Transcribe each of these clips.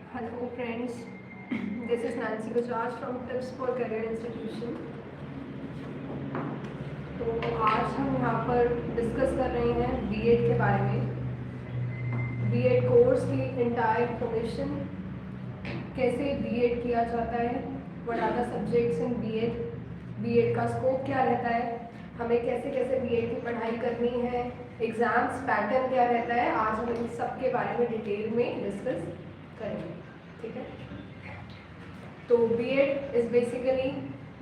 Hello friends, this is Nancy Bajaj from Tips for Career Institution. तो आज हम यहाँ पर डिस्कस कर रहे हैं बीएड के बारे में, बीएड कोर्स की इंटायर इंफॉर्मेशन, कैसे बीएड किया जाता है, what are the subjects in BEd, BEd का स्कोप क्या रहता है, हमें कैसे कैसे बीएड की पढ़ाई करनी है, एग्जाम्स पैटर्न क्या रहता है। आज हम इन सब के बारे में डिटेल में डिस्कस करेंगे, ठीक है। तो BEd is basically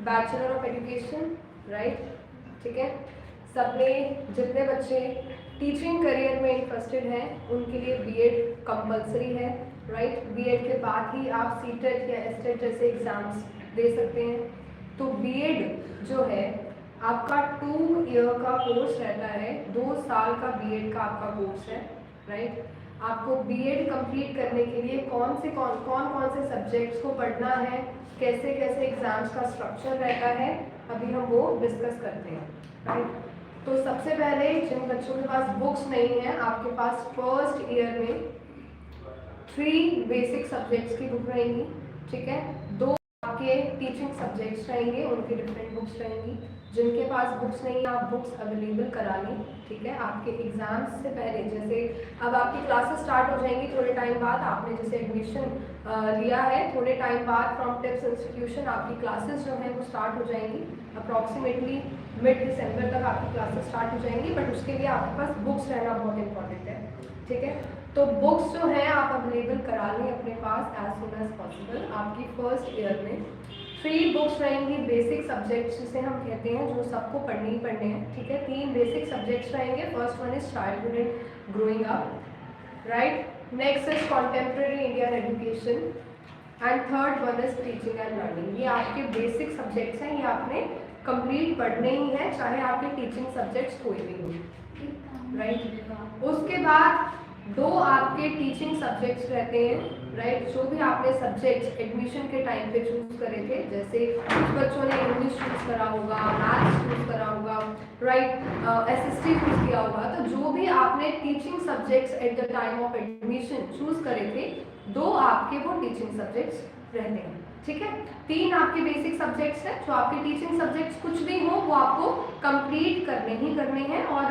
bachelor of education, right, ठीक है। सबने जितने बच्चे टीचिंग करियर में इंटरेस्टेड हैं उनके लिए बीएड कंपलसरी है, राइट। बीएड के बाद ही आप सीटेट या एसटेट जैसे एग्जाम्स दे सकते हैं। तो बीएड जो है आपका 2 ईयर का कोर्स रहता है, 2 साल का बीएड का आपका कोर्स है, राइट। आपको बीएड कंप्लीट करने के लिए कौन कौन से सब्जेक्ट्स को पढ़ना है, कैसे कैसे एग्जाम्स का स्ट्रक्चर रहता है, अभी हम वो डिस्कस करते हैं, राइट। तो सबसे पहले जिन बच्चों के पास बुक्स नहीं है, आपके पास फर्स्ट ईयर में 3 बेसिक सब्जेक्ट्स की बुक रहेंगी, ठीक है। 2 आपके टीचिंग सब्जेक्ट्स रहेंगे, उनकी डिफरेंट बुक्स रहेंगी। जिनके पास बुक्स नहीं है आप बुक्स अवेलेबल करा लें, ठीक है। आपके एग्जाम्स से पहले, जैसे अब आपकी क्लासेस स्टार्ट हो जाएंगी थोड़े टाइम बाद, आपने जैसे एडमिशन लिया है, थोड़े टाइम बाद फ्रॉम टिप्स इंस्टीट्यूशन आपकी क्लासेस जो हैं वो स्टार्ट हो जाएंगी। अप्रॉक्सीमेटली मिड दिसंबर तक आपकी क्लासेस स्टार्ट हो जाएंगी, बट उसके लिए आपके पास बुक्स रहना बहुत इंपॉर्टेंट है, ठीक है। तो बुक्स जो है आप अवेलेबल करा लें अपने पास एज सुन एज पॉसिबल। आपकी फर्स्ट ईयर में 3 बुक्स रहेंगी बेसिक सब्जेक्ट्स जिसे हम कहते हैं, जो सबको पढ़ने ही पढ़ने हैं, ठीक है। 3 बेसिक सब्जेक्ट्स रहेंगे। First one is childhood and growing up, right. Next is contemporary Indian education and third one is teaching and learning. ये आपके बेसिक सब्जेक्ट्स हैं, ये आपने कंप्लीट पढ़ने ही हैं, चाहे आपके टीचिंग सब्जेक्ट्स कोई भी हो, राइट। उसके बाद 2 आपके टीचिंग सब्जेक्ट्स रहते हैं, राइट। जो भी आपने सब्जेक्ट्स एडमिशन के टाइम पे चूज करे थे, जैसे कुछ बच्चों ने इंग्लिश चूज करा होगा, मैथ्स चूज करा होगा, राइट, एसएसटी चूज किया होगा। तो जो भी आपने teaching subjects at the time of admission choose करे थे, 2 आपके वो टीचिंग सब्जेक्ट्स रहते हैं, ठीक है। 3 आपके बेसिक सब्जेक्ट्स हैं। जो आपके टीचिंग सब्जेक्ट्स कुछ भी हो वो आपको कंप्लीट करने ही करने हैं। और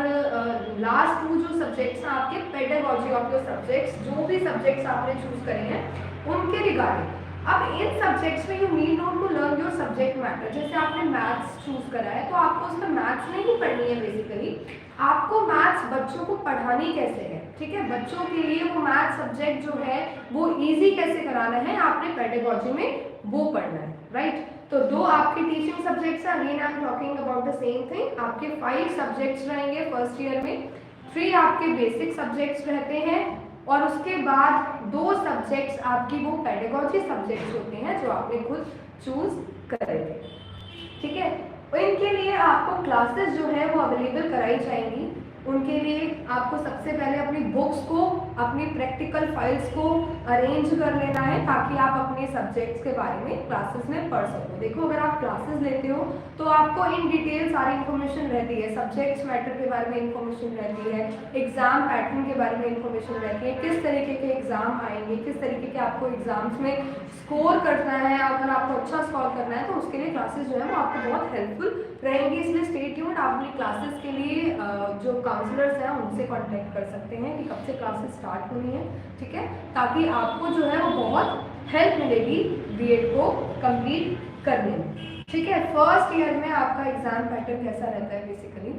लास्ट 2 जो सब्जेक्ट्स हैं आपके पेडागॉजी ऑफ योर सब्जेक्ट्स, जो भी सब्जेक्ट्स आपने चूज करे हैं उनके रिगार्डिंग। अब इन सब्जेक्ट्स में you need not to learn your subject matter. जैसे आपने मैथ्स चूज करा है तो आपको उसमें मैथ्स नहीं पढ़नी है, बेसिकली आपको मैथ्स बच्चों को पढ़ानी कैसे है, ठीक है। बच्चों के लिए वो मैथ्स सब्जेक्ट जो है वो इजी कैसे कराना है, आपने पेडागॉजी में वो पढ़ना है, राइट। तो 2 आपके टीचिंग सब्जेक्ट्स हैं, again I am talking about the same thing. आपके 5 सब्जेक्ट्स रहेंगे फर्स्ट ईयर में, 3 आपके बेसिक सब्जेक्ट्स रहते हैं, और उसके बाद 2 सब्जेक्ट्स आपकी वो पेडागॉजी सब्जेक्ट्स होते हैं जो आपने खुद चूज करे थे, ठीक है। और इनके लिए आपको क्लासेस जो है वो अवेलेबल कराई जाएंगी। उनके लिए आपको सबसे पहले अपनी बुक्स को, अपनी प्रैक्टिकल फाइल्स को अरेंज कर लेना है, ताकि आप अपने सब्जेक्ट्स के बारे में क्लासेस में पढ़ सको। देखो, अगर आप क्लासेस लेते हो तो आपको इन डिटेल सारी इन्फॉर्मेशन रहती है, सब्जेक्ट्स मैटर के बारे में इन्फॉर्मेशन रहती है, एग्जाम पैटर्न के बारे में इन्फॉर्मेशन रहती है, किस तरीके के एग्जाम आएंगे, किस तरीके के आपको एग्जाम्स में स्कोर करना है। अगर आपको अच्छा स्कोर करना है तो उसके लिए क्लासेस जो है वो आपको बहुत हेल्पफुल रहेंगी। इसलिए स्टे ट्यून्ड। आप अपनी क्लासेस के लिए जो काउंसलर्स हैं उनसे कांटेक्ट कर सकते हैं कि कब से क्लासेस स्टार्ट होनी है, ठीक है, ताकि आपको जो है वो बहुत हेल्प मिलेगी बीएड को कंप्लीट करने में, ठीक है। फर्स्ट ईयर में आपका एग्जाम पैटर्न कैसा रहता है बेसिकली,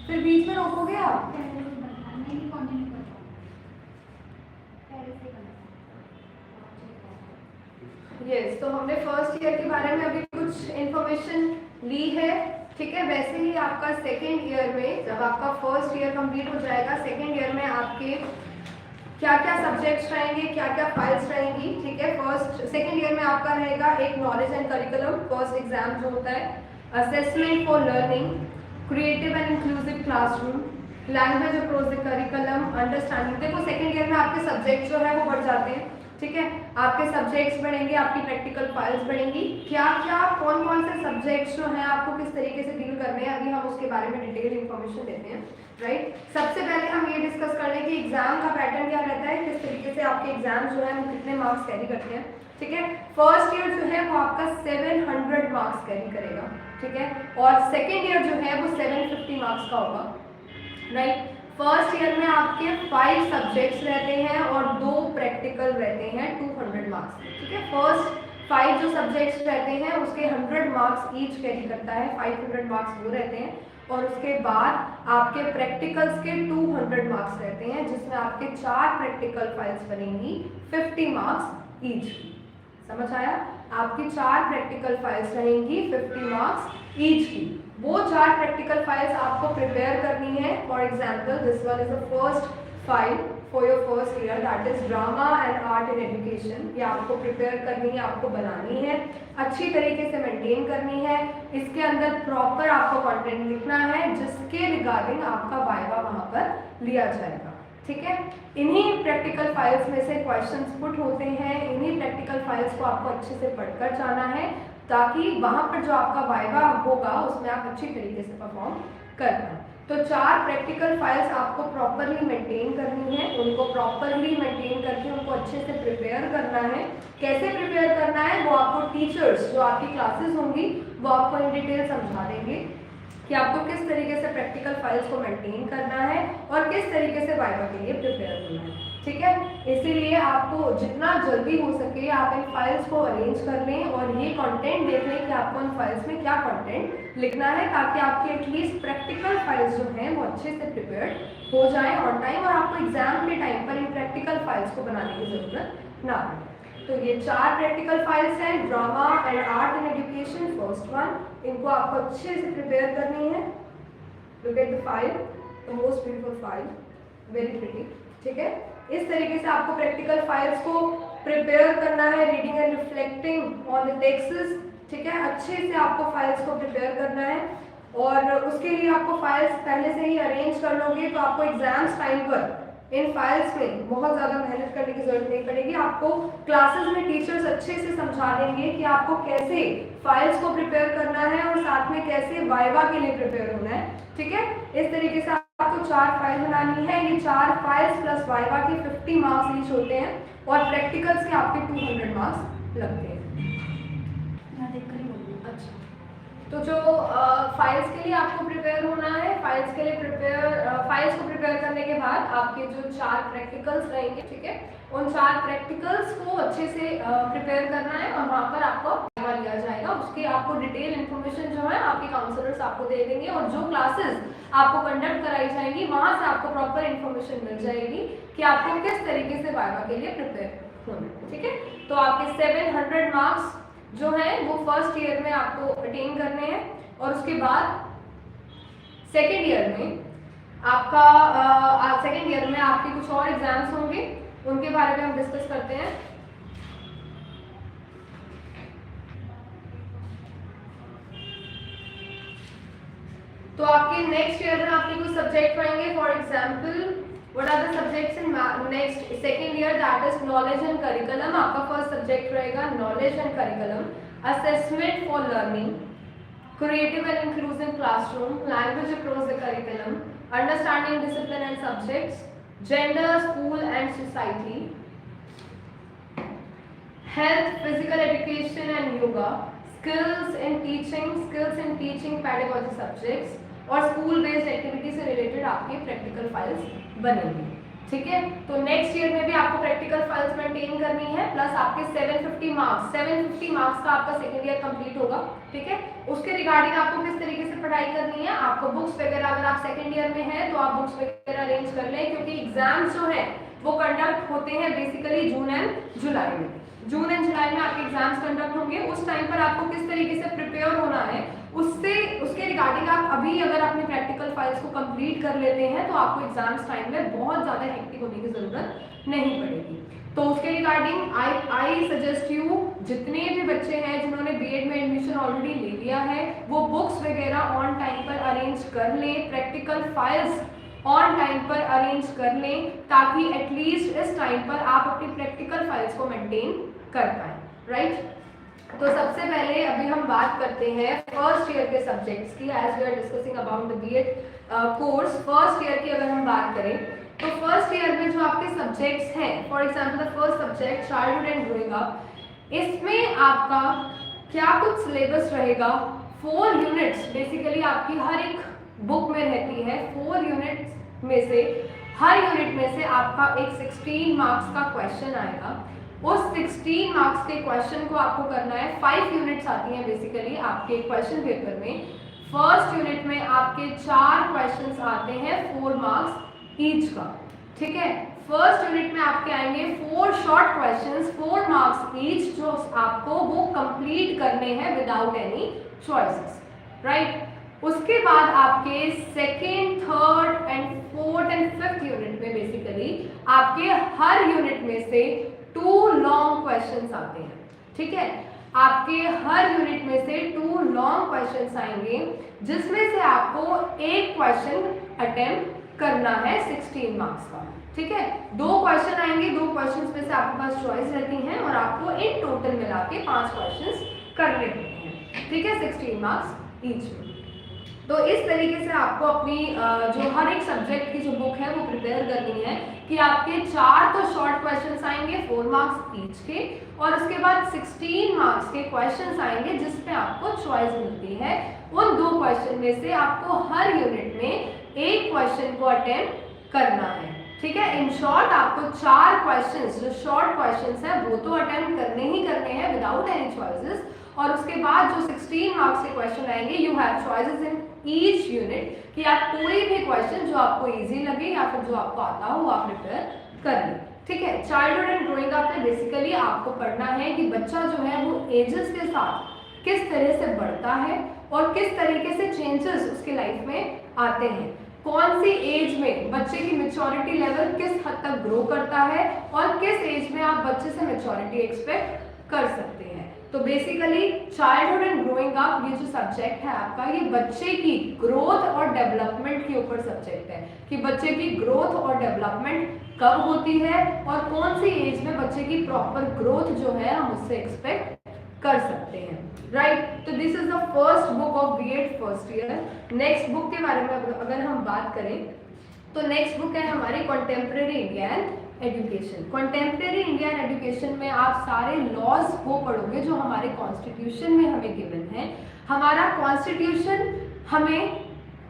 फिर बीच में रोकोगे आप? यस, तो हमने फर्स्ट ईयर के बारे में अभी कुछ इंफॉर्मेशन ली है, ठीक है। वैसे ही आपका सेकेंड ईयर में, जब आपका फर्स्ट ईयर कंप्लीट हो जाएगा, सेकेंड ईयर में आपके क्या क्या सब्जेक्ट्स रहेंगे, क्या क्या फाइल्स रहेंगी, ठीक है। सेकेंड ईयर में आपका रहेगा एक knowledge and curriculum, first exam जो होता है, assessment for learning, creative and inclusive classroom, language approach the curriculum, understanding. देखो, सेकेंड ईयर में आपके सब्जेक्ट्स जो है वो बढ़ जाते हैं, ठीक है। आपके सब्जेक्ट्स बढ़ेंगे, आपकी प्रैक्टिकल फाइल्स बढ़ेंगी, क्या क्या कौन कौन से सब्जेक्ट्स जो हैं आपको किस तरीके से डील करने हैं, अभी हम उसके बारे में डिटेल इंफॉर्मेशन देते हैं, राइट। सबसे पहले हम ये डिस्कस कर लें कि एग्जाम का पैटर्न क्या रहता है, किस तरीके से आपके एग्जाम जो है वो कितने मार्क्स कैरी करते हैं, ठीक है। फर्स्ट ईयर जो है वो आपका 700 मार्क्स कैरी करेगा, ठीक है, और सेकेंड ईयर जो है वो 750 मार्क्स का होगा, राइट। फर्स्ट ईयर में आपके 5 सब्जेक्ट्स रहते हैं और 2 प्रैक्टिकल रहते हैं 200 मार्क्स, ठीक है। फर्स्ट 5 जो सब्जेक्ट्स रहते हैं उसके 100 मार्क्स ईच कैरी करता है, 500 मार्क्स वो रहते हैं, और उसके बाद आपके प्रैक्टिकल्स के 200 मार्क्स रहते हैं, जिसमें आपके 4 प्रैक्टिकल फाइल्स बनेंगी 50 मार्क्स ईच। समझ आया? आपकी 4 प्रैक्टिकल फाइल्स रहेंगी 50 मार्क्स ईच की। वो 4 प्रैक्टिकल फाइल्स आपको प्रिपेयर करनी है। For example this one is the first file for your first year, that is drama and art in education. ये आपको प्रिपेयर करनी है, आपको बनानी है, अच्छी तरीके से मेंटेन करनी है। इसके अंदर प्रॉपर आपको कंटेंट लिखना है जिसके रिगार्डिंग आपका वाइवा वहां पर लिया जाएगा, ठीक है। इन्हीं प्रैक्टिकल फाइल्स में से क्वेश्चंस पुट होते हैं, इन्हीं प्रैक्टिकल फाइल्स को आपको अच्छे से पढ़कर जाना है ताकि वहां पर जो आपका वाइवा होगा उसमें आप अच्छी तरीके से परफॉर्म कर पाएं। तो 4 प्रैक्टिकल फाइल्स आपको प्रॉपरली मेंटेन करनी है, उनको प्रॉपरली मेंटेन करके उनको अच्छे से प्रिपेयर करना है। कैसे प्रिपेयर करना है वो आपको टीचर्स जो आपकी क्लासेस होंगी वो आपको इन डिटेल समझा देंगे कि आपको किस तरीके से प्रैक्टिकल फाइल्स को मेंटेन करना है और किस तरीके से वाइवा के लिए प्रिपेयर करना है, ठीक है। इसीलिए आपको जितना जल्दी हो सके आप इन फाइल्स को अरेंज कर लें और ये कंटेंट देख लें कि आपको इन फाइल्स में क्या कंटेंट लिखना है, ताकि आपके एटलीस्ट प्रैक्टिकल फाइल्स जो हैं वो अच्छे से प्रिपेयर हो जाएं ऑन टाइम और आपको एग्जाम के टाइम पर इन प्रैक्टिकल फाइल्स को बनाने की जरूरत ना पड़े। तो ये 4 प्रैक्टिकल फाइल्स हैं, drama and art in education, first one. इनको आपको अच्छे से प्रिपेयर करनी है। Look at the file, the most beautiful file, very pretty, ठीक है। इस तरीके से आपको प्रैक्टिकल फाइल्स को प्रिपेयर करना है, reading and reflecting on the texts, ठीक है। अच्छे से आपको फाइल्स को प्रिपेयर करना है और उसके लिए आपको फाइल्स पहले से ही अरेंज कर लोगे तो आपको एग्जाम्स टाइम पर इन फाइल्स में बहुत ज़्यादा मेहनत करने की जरूरत नहीं पड़ेगी। आपको क्लासेस में टीचर्स अच्छे से समझा देंगे कि आपको कैसे फाइल्स को प्रिपेयर करना है और साथ में कैसे वाइवा के लिए प्रिपेयर होना है, ठीक है। इस तरीके से आपको 4 फाइल बनानी है। ये 4 फाइल्स प्लस वाइवा के 50 मार्क्स ईच होते हैं और प्रैक्टिकल्स के आपके 200 मार्क्स लगते हैं। अच्छा, तो जो फाइल्स के लिए आपको प्रिपेयर होना है, फाइल्स के लिए फाइल्स को प्रिपेयर करने के बाद आपके जो 4 प्रैक्टिकल्स रहेंगे, ठीक है, उन 4 प्रैक्टिकल्स को अच्छे से प्रिपेयर करना है और वहाँ पर आपको वाइवा लिया जाएगा। उसकी आपको डिटेल इन्फॉर्मेशन जो है आपके काउंसलर्स आपको दे देंगे और जो क्लासेस आपको कंडक्ट कराई जाएंगी वहाँ से आपको प्रॉपर इन्फॉर्मेशन मिल जाएगी कि आपको किस तरीके से वाइवा के लिए प्रिपेयर होना है, ठीक है। तो आपके 700 मार्क्स जो है वो फर्स्ट ईयर में आपको अटेन करने हैं और उसके बाद सेकेंड ईयर में आपका सेकेंड ईयर में आपके कुछ और एग्जाम्स होंगे, उनके बारे में हम डिस्कस करते हैं। तो आपके नेक्स्ट ईयर में आपके कुछ सब्जेक्ट रहेंगे। For example What are the subjects in next second year? That is knowledge and curriculum. आपका फर्स्ट सब्जेक्ट रहेगा knowledge and curriculum, assessment for learning, creative and inclusive classroom, language across the curriculum, understanding discipline and subjects, gender, school and society, health, physical education and yoga, skills in teaching pedagogy subjects और school based activity से related आपके practical files बनेंगी, ठीक है। तो next year में भी आपको प्रैक्टिकल फाइल्स मेंटेन करनी है प्लस आपके 750 मार्क्स का आपका सेकेंड ईयर कंप्लीट होगा, ठीक है। उसके रिगार्डिंग आपको किस तरीके से पढ़ाई करनी है, आपको बुक्स वगैरह, अगर आप सेकेंड ईयर में हैं तो आप बुक्स वगैरह अरेंज कर लें क्योंकि एग्जाम्स जो है वो कंडक्ट होते हैं बेसिकली जून एंड जुलाई में। जून एंड जुलाई में आपके एग्जाम्स कंडक्ट होंगे। उस टाइम पर आपको किस तरीके से प्रिपेयर होना है उसके रिगार्डिंग आप अभी अगर अपने प्रैक्टिकल फाइल्स को कंप्लीट कर लेते हैं तो आपको एग्जाम्स टाइम में बहुत ज़्यादा हेक्टिक होने की ज़रूरत नहीं पड़ेगी। तो उसके रिगार्डिंग आई सजेस्ट यू, जितने भी बच्चे हैं जिन्होंने बीएड में एडमिशन ऑलरेडी ले लिया है वो बुक्स वगैरह ऑन टाइम पर अरेंज कर लें, प्रैक्टिकल फाइल्स ऑन टाइम पर अरेंज कर लें ताकि एटलीस्ट इस टाइम पर आप अपनी प्रैक्टिकल फाइल्स को मेंटेन कर पाएँ, राइट। तो सबसे पहले अभी हम बात करते हैं फर्स्ट ईयर के सब्जेक्ट्स की। As we are discussing about the BEd course, first year की अगर हम बात करें तो फर्स्ट ईयर में जो आपके सब्जेक्ट्स हैं, for example the first subject childhood and growing up, इसमें आपका क्या कुछ सिलेबस रहेगा, 4 यूनिट्स बेसिकली आपकी हर एक बुक में रहती है। 4 यूनिट्स में से हर यूनिट में से आपका एक 16 मार्क्स का क्वेश्चन आएगा। उस 16 मार्क्स के क्वेश्चन को आपको करना है। 5 यूनिट्स आती हैं बेसिकली आपके क्वेश्चन पेपर में। फर्स्ट यूनिट में आपके 4 क्वेश्चंस आते हैं 4 मार्क्स ईच का, ठीक है। फर्स्ट यूनिट में आपके आएंगे 4 शॉर्ट क्वेश्चंस 4 मार्क्स ईच, जो आपको वो कंप्लीट करने हैं विदाउट एनी चॉइसेस, राइट। उसके बाद आपके second, third and fourth and fifth unit में बेसिकली आपके हर यूनिट में से 2 लॉन्ग क्वेश्चंस आते हैं, ठीक है। आपके हर यूनिट में से 2 लॉन्ग क्वेश्चंस आएंगे, जिसमें से आपको एक क्वेश्चन अटेम्प्ट करना है 16 मार्क्स का, ठीक है। 2 क्वेश्चन आएंगे, 2 क्वेश्चंस में से आपके पास चॉइस रहती हैं और आपको इन टोटल मिला के 5 क्वेश्चंस करने होते हैं, ठीक है, 16 मार्क्स ईच में। तो इस तरीके से आपको अपनी जो हर एक सब्जेक्ट की जो बुक है वो प्रिपेयर करनी है कि आपके 4 तो शॉर्ट क्वेश्चंस आएंगे 4 मार्क्स ईच के, और उसके बाद 16 मार्क्स के क्वेश्चंस आएंगे जिसमें आपको चॉइस मिलती है। उन 2 क्वेश्चन में से आपको हर यूनिट में एक क्वेश्चन को अटेम्प्ट करना है, ठीक है। इन शॉर्ट आपको 4 क्वेश्चंस जो शॉर्ट क्वेश्चंस है वो तो अटेम्प्ट करने ही करने हैं विदाउट एनी चॉइसेस, और उसके बाद जो 16 मार्क्स के क्वेश्चन आएंगे you have choices in each unit कि आप कोई भी क्वेश्चन जो आपको इजी लगे या फिर जो आपको आता हो आप प्रिपेयर कर लें, ठीक है। चाइल्डहुड एंड ग्रोइंग अप में बेसिकली आपको पढ़ना है कि बच्चा जो है वो एजेस के साथ किस तरह से बढ़ता है और किस तरीके से चेंजेस उसके लाइफ में आते हैं, कौन सी एज में बच्चे की मैच्योरिटी लेवल किस हद तक ग्रो करता है और किस एज में आप बच्चे से मैच्योरिटी एक्सपेक्ट कर सकते हैं। तो basically childhood and growing up ये जो सब्जेक्ट है आपका, ये बच्चे की ग्रोथ और डेवलपमेंट के ऊपर सब्जेक्ट है कि बच्चे की ग्रोथ और डेवलपमेंट कब होती है और कौन सी एज में बच्चे की प्रॉपर ग्रोथ जो है हम उससे एक्सपेक्ट कर सकते हैं, राइट। तो this is the first book of BEd first year. Next book के बारे में अगर हम बात करें तो नेक्स्ट बुक है हमारी contemporary Indian education. Contemporary Indian education में आप सारे लॉज को पढ़ोगे जो हमारे कॉन्स्टिट्यूशन में हमें गिवन है। हमारा कॉन्स्टिट्यूशन हमें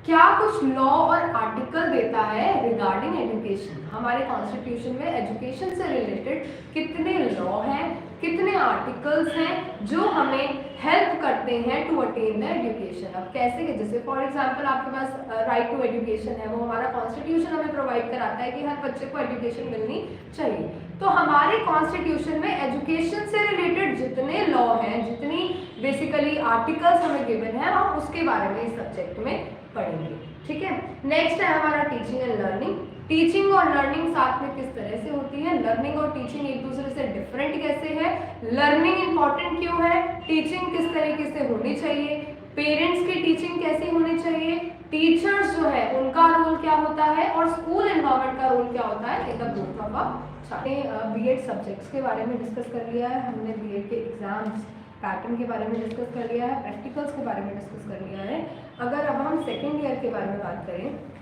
क्या कुछ लॉ और आर्टिकल देता है रिगार्डिंग एजुकेशन। हमारे कॉन्स्टिट्यूशन में एजुकेशन से रिलेटेड कितने लॉ हैं, कितने आर्टिकल्स हैं जो हमें हेल्प करते हैं टू अटेन द एजुकेशन। अब कैसे कि जैसे फॉर एग्जांपल आपके पास राइट टू एजुकेशन है, वो हमारा कॉन्स्टिट्यूशन हमें प्रोवाइड कराता है कि हर बच्चे को एजुकेशन मिलनी चाहिए। तो हमारे कॉन्स्टिट्यूशन में एजुकेशन से रिलेटेड जितने लॉ हैं, जितनी बेसिकली आर्टिकल्स हमें गिवन है, हम उसके बारे में इस सब्जेक्ट में पढ़ेंगे, ठीक है। नेक्स्ट है हमारा टीचिंग एंड लर्निंग। टीचिंग और लर्निंग साथ में किस तरह से होती है, लर्निंग और टीचिंग एक दूसरे से डिफरेंट कैसे है, लर्निंग इंपॉर्टेंट क्यों है, टीचिंग किस तरीके से होनी चाहिए, पेरेंट्स की टीचिंग कैसी होनी चाहिए, टीचर्स जो है उनका रोल क्या होता है और स्कूल एनवायरनमेंट का रोल क्या होता है in the growth of a child. BEd subjects के बारे में डिस्कस कर लिया है हमने, बीएड के एग्जाम्स पैटर्न के बारे में डिस्कस कर लिया है, प्रैक्टिकल्स के बारे में डिस्कस कर लिया है। अगर अब हम सेकेंड ईयर के बारे में बात करें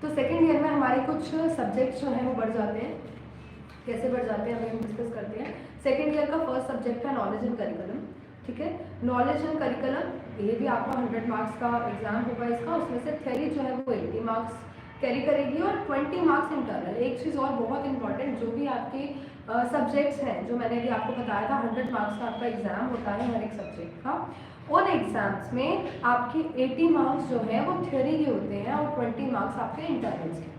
तो सेकेंड ईयर में हमारे कुछ सब्जेक्ट्स जो हैं वो बढ़ जाते हैं। कैसे बढ़ जाते हैं अभी हम डिस्कस करते हैं। सेकेंड ईयर का फर्स्ट सब्जेक्ट है नॉलेज एंड करिकुलम, ठीक है। नॉलेज एंड करिकुलम ये भी आपका 100 मार्क्स का एग्जाम होगा इसका, उसमें से थ्योरी जो है वो 80 मार्क्स कैरी करेगी और 20 मार्क्स इंटरनल। एक चीज़ और बहुत इंपॉर्टेंट, जो भी आपके सब्जेक्ट्स हैं जो मैंने अभी आपको बताया था 100 मार्क्स का आपका एग्जाम होता है हर एक सब्जेक्ट का, उन एग्जाम्स में आपकी 80 मार्क्स जो है वो थ्योरी के होते हैं और 20 मार्क्स आपके इंटरनल्स के,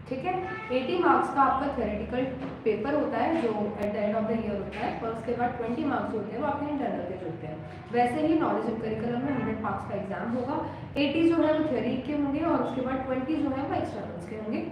ठीक है। 80 मार्क्स का आपका थ्योरेटिकल पेपर होता है जो at the end of the year होता है, और उसके बाद 20 मार्क्स होते हैं वो आपके इंटरनल के होते हैं। वैसे ही नॉलेज एंड करिकुलम में 100 मार्क्स का एग्जाम होगा, 80 जो है वो थ्योरी के होंगे और उसके बाद 20 जो है वो एक्सटर्नल्स के होंगे,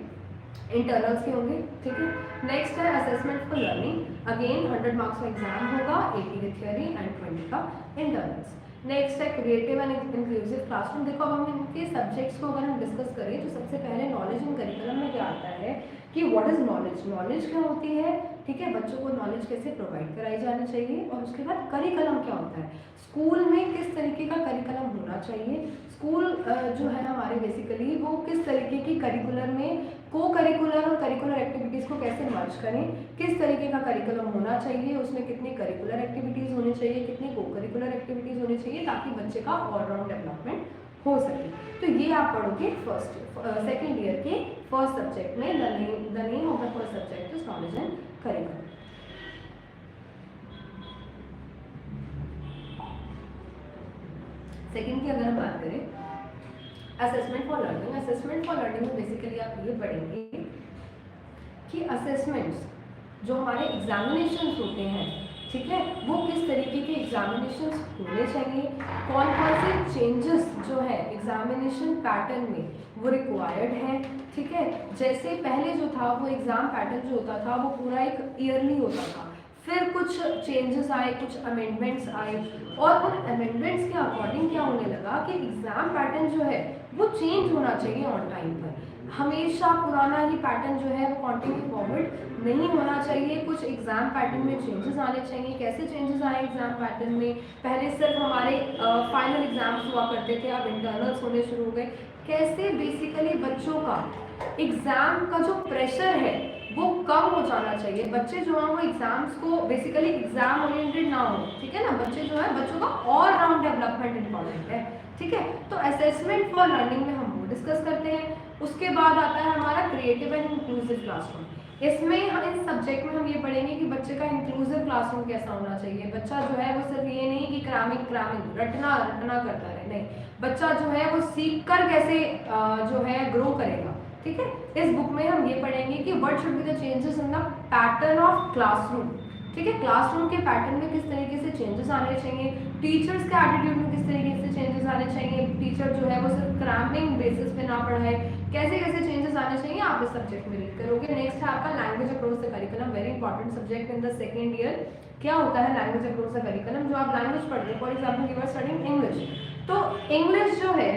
इंटरनल्स के होंगे, ठीक है। नेक्स्ट है assessment for learning. Again 100 marks का एग्जाम होगा, 80 का थ्योरी एंड 20 का इंटरनल्स। नेक्स्ट है क्रिएटिव एंड इंक्लूसिव क्लासरूम। देखो अब हम इनके सब्जेक्ट्स को अगर हम डिस्कस करें तो सबसे पहले नॉलेज इन करिकुलम में क्या आता है कि व्हाट इज नॉलेज, नॉलेज क्या होती है, ठीक है, बच्चों को नॉलेज कैसे प्रोवाइड कराई जानी चाहिए, और उसके बाद करिकुलम क्या होता है, स्कूल में किस तरीके का करिकुलम होना चाहिए, स्कूल जो है हमारे बेसिकली वो किस तरीके की करिकुलर में को करिकुलर और करिकुलर एक्टिविटीज़ को कैसे मर्ज करें, किस तरीके का करिकुलम होना चाहिए, उसमें कितनी करिकुलर एक्टिविटीज़ होनी चाहिए, कितनी को करिकुलर एक्टिविटीज़ होनी चाहिए, ताकि बच्चे का ऑलराउंड डेवलपमेंट हो सके। तो ये आप पढ़ोगे सेकेंड ईयर के फर्स्ट सब्जेक्ट में। The name of the first subject is knowledge and curriculum. Second की अगर हम बात करें assessment for learning, assessment for learning में बेसिकली आप ये पढ़ेंगे कि असेसमेंट्स जो हमारे एग्जामिनेशंस होते हैं, ठीक है, वो किस तरीके के एग्जामिनेशंस होने चाहिए, कौन कौन से चेंजेस जो है एग्जामिनेशन पैटर्न में वो रिक्वायर्ड है, ठीक है। जैसे पहले जो था वो एग्ज़ाम पैटर्न जो होता था वो पूरा एक ईयरली होता था, फिर कुछ चेंजेस आए, कुछ अमेंडमेंट्स आए, और उन अमेंडमेंट्स के अकॉर्डिंग क्या होने लगा कि एग्ज़ाम पैटर्न जो है वो चेंज होना चाहिए ऑन टाइम पर। हमेशा पुराना ही पैटर्न जो है वो कंटिन्यू फॉरवर्ड नहीं होना चाहिए, कुछ एग्ज़ाम पैटर्न में चेंजेस आने चाहिए। कैसे चेंजेस आए एग्ज़ाम पैटर्न में, पहले सिर्फ हमारे फाइनल एग्ज़ाम्स हुआ करते थे, अब इंटरनल्स होने शुरू हो गए। कैसे बेसिकली बच्चों का एग्ज़ाम का जो प्रेशर है वो कम हो जाना चाहिए, बच्चे जो हैं वो एग्जाम्स को बेसिकली एग्जाम ओरिएंटेड ना हो, ठीक है ना, बच्चे जो है बच्चों का ऑल राउंड डेवलपमेंट इंपॉर्टेंट है, ठीक है। तो असेसमेंट फॉर लर्निंग में हम वो डिस्कस करते हैं। उसके बाद आता है हमारा क्रिएटिव एंड इंक्लूसिव क्लासरूम। इसमें हम इस सब्जेक्ट में हम ये पढ़ेंगे कि बच्चे का इंक्लूसिव क्लासरूम कैसा होना चाहिए। बच्चा जो है वो सिर्फ ये नहीं कि क्रैमिंग रटना करता रहे, नहीं, बच्चा जो है वो सीख कर कैसे जो है ग्रो करेगा, ठीक है। इस बुक में हम ये पढ़ेंगे कि what should be the changes in the pattern of classroom, ठीक है, क्लासरूम के पैटर्न में किस तरीके से चेंजेस आने चाहिए, टीचर्स के एटीट्यूड में किस तरीके से चेंजेस आने चाहिए, टीचर जो है वो सिर्फ क्रैमिंग बेसिस पे ना पढ़ाए, कैसे कैसे चेंजेस आने चाहिए, आप इस सब्जेक्ट में रीड करोगे। नेक्स्ट है आपका language across the curriculum, very important subject in the second year. क्या होता है लैंग्वेज अक्रॉस द करिकुलम, जो आप लैंग्वेज पढ़ रहे हैं, for example you are studying English, तो इंग्लिश जो है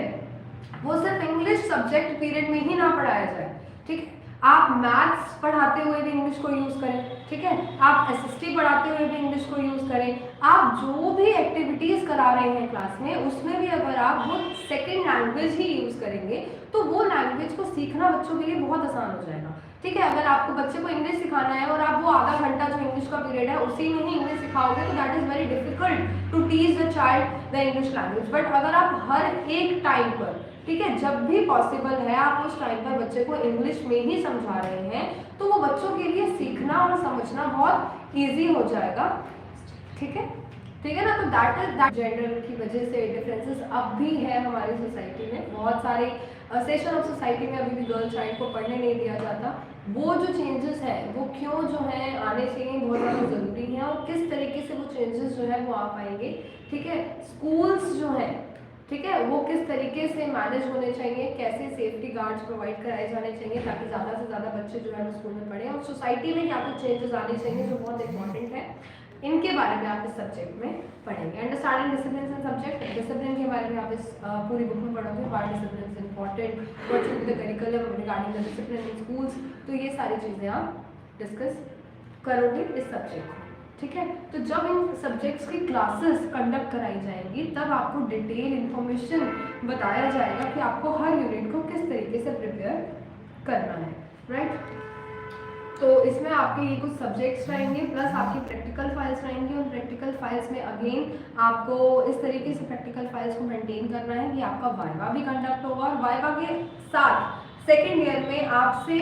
वो सिर्फ इंग्लिश सब्जेक्ट पीरियड में ही ना पढ़ाया जाए, ठीक है। आप मैथ्स पढ़ाते हुए भी इंग्लिश को यूज़ करें, ठीक है, आप एसएसटी पढ़ाते हुए भी इंग्लिश को यूज़ करें, आप जो भी एक्टिविटीज़ करा रहे हैं क्लास में उसमें भी अगर आप वो सेकेंड लैंग्वेज ही यूज़ करेंगे तो वो लैंग्वेज को सीखना बच्चों के लिए बहुत आसान हो जाएगा, ठीक है। अगर आपको बच्चे को इंग्लिश सिखाना है और आप वो आधा घंटा जो इंग्लिश का पीरियड है उसी में ही इंग्लिश सिखाओगे तो that is very difficult to teach the child the English language. But अगर आप हर एक टाइम पर, ठीक है, जब भी पॉसिबल है आप उस टाइम पर बच्चे को इंग्लिश में ही समझा रहे हैं तो वो बच्चों के लिए सीखना और समझना बहुत ईजी हो जाएगा, ठीक है, ठीक है ना। तो दैट इज दैट जेंडर की वजह से डिफरेंसेस अब भी है हमारी सोसाइटी में, बहुत सारे सेक्शन ऑफ सोसाइटी में अभी भी गर्ल चाइल्ड को पढ़ने नहीं दिया जाता। वो जो चेंजेस है वो क्यों जो है आने चाहिए, बहुत ज़्यादा ज़रूरी है, और किस तरीके से वो चेंजेस जो है वो आ पाएंगे, ठीक है। स्कूल्स जो है, ठीक है, वो किस तरीके से मैनेज होने चाहिए, कैसे सेफ्टी गार्ड्स प्रोवाइड कराए जाने चाहिए ताकि ज़्यादा से ज़्यादा बच्चे जो है वो स्कूल में पढ़ें, और सोसाइटी में क्या कुछ चेंजेस आने चाहिए जो बहुत इंपॉर्टेंट है, इनके बारे में आप इस सब्जेक्ट में पढ़ेंगे। Understanding discipline in subject, discipline के बारे में आप इस पूरी बुक में पढ़ोगे, why discipline is important, what should be the curriculum regarding the discipline in schools, तो ये सारी चीज़ें आप डिस्कस करोगे इस सब्जेक्ट में, ठीक है। तो जब इन सब्जेक्ट्स की क्लासेस कंडक्ट कराई जाएंगी तब आपको डिटेल इंफॉर्मेशन बताया जाएगा कि आपको हर यूनिट को किस तरीके से प्रिपेयर करना है, राइट। तो इसमें आपके ये कुछ सब्जेक्ट्स रहेंगे प्लस आपकी प्रैक्टिकल फाइल्स रहेंगी, और प्रैक्टिकल फाइल्स में अगेन आपको इस तरीके से प्रैक्टिकल फाइल्स को मेंटेन करना है कि आपका वाइवा भी कंडक्ट होगा, और वाइवा के साथ सेकेंड ईयर में आपसे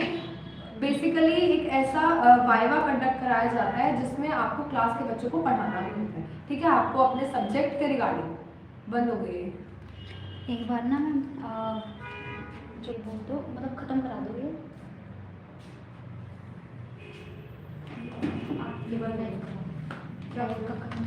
बेसिकली एक ऐसा वाइवा कंडक्ट कराया जाता है जिसमें आपको क्लास के बच्चों को पढ़ाना भी होता है, ठीक है। आपको अपने सब्जेक्ट के रिगार्डिंग बंद हो गई है एक बार ना मैम जो बोल दो मतलब ख़त्म करा दोगे ये बार क्या खत्म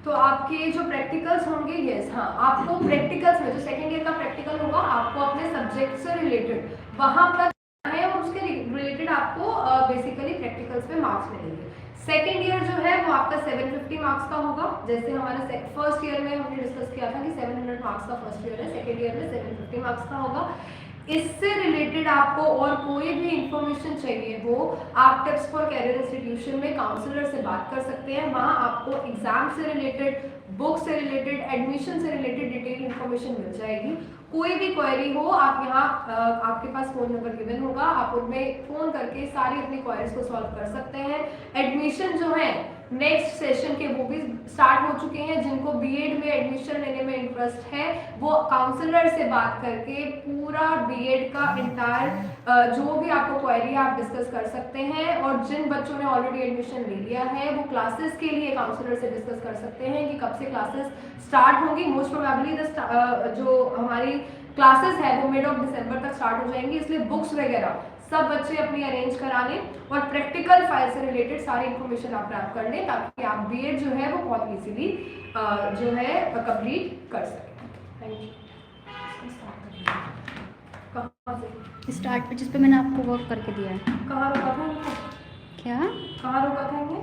तो आपके जो प्रैक्टिकल्स होंगे, यस हाँ, आपको प्रैक्टिकल्स में जो सेकेंड ईयर का प्रैक्टिकल होगा आपको अपने सब्जेक्ट से रिलेटेड वहाँ पर है और उसके रिलेटेड आपको बेसिकली प्रैक्टिकल्स में मार्क्स मिलेंगे। सेकेंड ईयर जो है वो आपका 750 मार्क्स का होगा। जैसे हमारा फर्स्ट ईयर में हमने डिस्कस किया था कि 700 मार्क्स का फर्स्ट ईयर है, सेकेंड ईयर में 750 मार्क्स का होगा। इससे रिलेटेड आपको और कोई भी इंफॉर्मेशन चाहिए हो, आप टिप्स फॉर कैरियर इंस्टीट्यूशन में काउंसलर से बात कर सकते हैं। वहाँ आपको एग्जाम से रिलेटेड, बुक से रिलेटेड, एडमिशन से रिलेटेड डिटेल इंफॉर्मेशन मिल जाएगी। कोई भी क्वेरी हो आप यहाँ आपके पास फ़ोन नंबर गिवन होगा, आप उनमें फ़ोन करके सारी अपनी क्वेरीज को सॉल्व कर सकते हैं। एडमिशन जो है नेक्स्ट सेशन के वो भी स्टार्ट हो चुके हैं। जिनको बीएड में एडमिशन लेने में इंटरेस्ट है वो काउंसलर से बात करके पूरा बीएड का इंटायर जो भी आपको क्वेरी है आप डिस्कस कर सकते हैं। और जिन बच्चों ने ऑलरेडी एडमिशन ले लिया है वो क्लासेस के लिए काउंसलर से डिस्कस कर सकते हैं कि कब से क्लासेस स्टार्ट होंगी। मोस्ट प्रोबेबली जो हमारी क्लासेस है वो मिड ऑफ दिसंबर तक स्टार्ट हो जाएंगी, इसलिए बुक्स वगैरह सब बच्चे अपनी अरेंज करा लें और प्रैक्टिकल फाइल से रिलेटेड सारी इंफॉर्मेशन आप प्राप्त कर लें ताकि आप बीएड जो है वो बहुत इजीली जो है कंप्लीट कर सकें। Thank you. कहाँ से स्टार्ट पे जिस पे मैंने आपको वर्क करके दिया है। कहाँ रोका था इनको? क्या? कहाँ रोका था इन्हें?